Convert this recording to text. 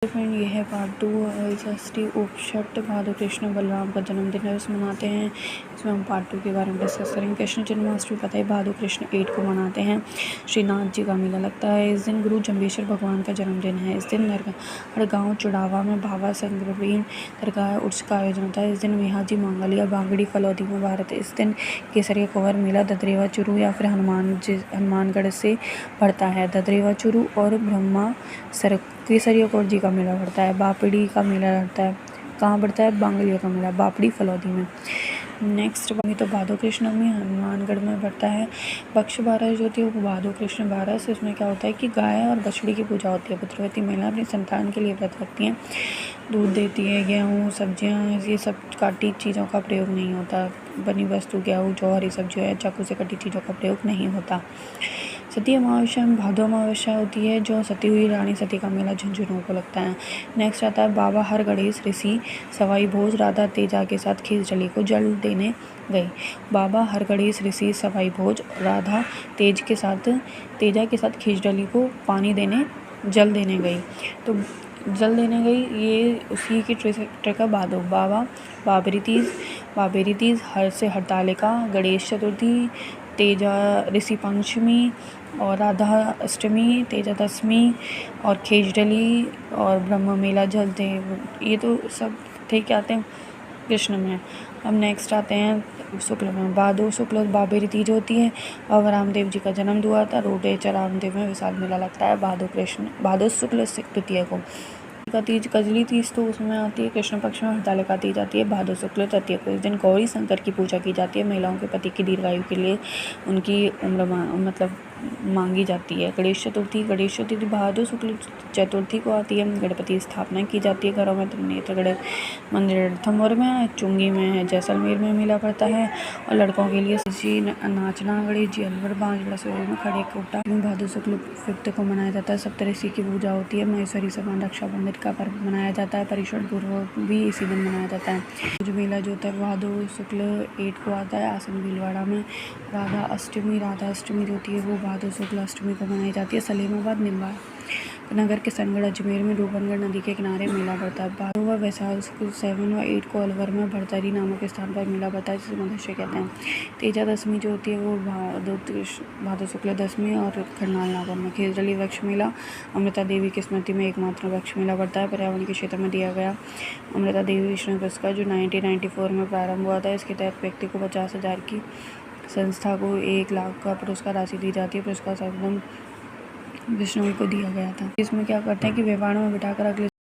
Friend ये है part 2 षष्ठी उपषट भादु कृष्ण बलराम का जन्मदिन दिवस मनाते हैं। इसमें हम पार्ट 2 के बारे में डिस्कस करेंगे। कृष्ण जन्माष्टमी पता है भादु कृष्ण 8 को मनाते हैं। श्रीनाथ जी का मेला लगता है। इस दिन गुरु जम्बेश्वर भगवान का जन्मदिन है। इस दिन हर गाँव चुड़ावा में भावा संग्रवीन दरगाह उर्स का आयोजन होता है। इस दिन मेहाजी मांगलिया बागड़ी फलौदी में भारत। इस दिन केसरिया कुंवर मेला ददरेवा चुरू या फिर हनुमानगढ़ से पड़ता है। ददरेवा चुरू और ब्रह्मा सर केसरिया कौर जी का मेला पड़ता है। बापड़ी का मेला लगता है। कहाँ पड़ता है? बांगलिया का मेला बापड़ी फलौदी में। नेक्स्ट तो भादो कृष्ण में हनुमानगढ़ में पड़ता है। पक्ष 12 जो होती है वो भादो कृष्ण 12 से। इसमें क्या होता है कि गाय और बछड़ी की पूजा होती है। पुत्रवती महिला अपनी संतान के लिए व्रत रखती हैं, दूध देती है। गेहूँ सब्जियाँ ये सब काटी चीज़ों का प्रयोग नहीं होता। बनी वस्तु गेहूँ जौहर ये सब जो है चाकू से कटी चीज़ों का प्रयोग नहीं होता। सती अमावस्या में भादो अमावस्या होती है जो सती हुई रानी सती का मेला झुंझुनू को लगता है। नेक्स्ट आता है बाबा हर गणेश ऋषि सवाई भोज राधा तेजा के साथ खींचड़ी को जल देने गई। बाबा हर गणेश ऋषि सवाई भोज राधा तेजा के साथ खींचड़ी को पानी देने जल देने गई। तो जल देने गई ये उसी की ट्रिक भादो। बाबेरी तीज हर से हरतालिका गणेश चतुर्थी तेजा ऋषि पंचमी और राधा अष्टमी तेजा दशमी और खेजडली और ब्रह्म मेला जलते हैं। ये तो सब ठीक आते हैं कृष्ण में। अब नेक्स्ट आते हैं शुक्ल में। भादो शुक्ल बाबेरी तीज होती है। बाबा रामदेव जी का जन्म हुआ था। रोडेचा रामदेव में विशाल मेला लगता है भादो शुक्ल तृतीय को। का तीज कजली तीज तो उसमें आती है कृष्ण पक्ष में। हरतालिका तीज आती है भादो शुक्ल तृतीय को। इस दिन गौरी शंकर की पूजा की जाती है। महिलाओं के पति की दीर्घायु के लिए उनकी उम्र मांगी जाती है। गणेश चतुर्थी भादो शुक्ल चतुर्थी को आती है। गणपति स्थापना की जाती है घरों में। नेत्रगढ़ मंदिर रणथंभौर में, चुंगी में है, जैसलमेर में मेला पड़ता है। और लड़कों के लिए नाचना गणेश जी अलवर बांझड़ा सूर्य में खड़े कोटा में भादो शुक्ल 5 को मनाया जाता है। सप्तऋषि की पूजा होती है। महेश्वरी समान रक्षाबंधन का पर्व मनाया जाता है। परिश्रण पूर्व भी इसी दिन मनाया जाता है। जो मेला जो होता है भादो शुक्ल 8 को आता है। आसन भीलवाड़ा में राधा अष्टमी जो होती है वो भादो शुक्ल अष्टमी को मनाई जाती है। सलेमाबाद निम्बा नगर के सनगढ़ अजमेर में रूपनगढ़ नदी के किनारे मेला पड़ता है। भादो व वैशाख 7 व 8 को अलवर में भरतरी नामक स्थान पर मेला पड़ता है जिसे मनुष्य कहते हैं। तेजा दशमी जो होती है वो भादो शुक्ल दशमी और खरनाल नागौर में। खेजडली वृक्ष मेला अमृता देवी की स्मृति में एकमात्र वृक्ष मेला पड़ता है। पर्यावरण के क्षेत्र में दिया गया अमृता देवी विष्णु पुरस्कार जो 1994 में प्रारंभ हुआ था। इसके तहत व्यक्ति को 50,000 की संस्था को 1 लाख का पुरस्कार राशि दी जाती है। पुरस्कार सर्वप्रथम विष्णु को दिया गया था। इसमें क्या करते हैं कि व्यापार में बिठाकर अगले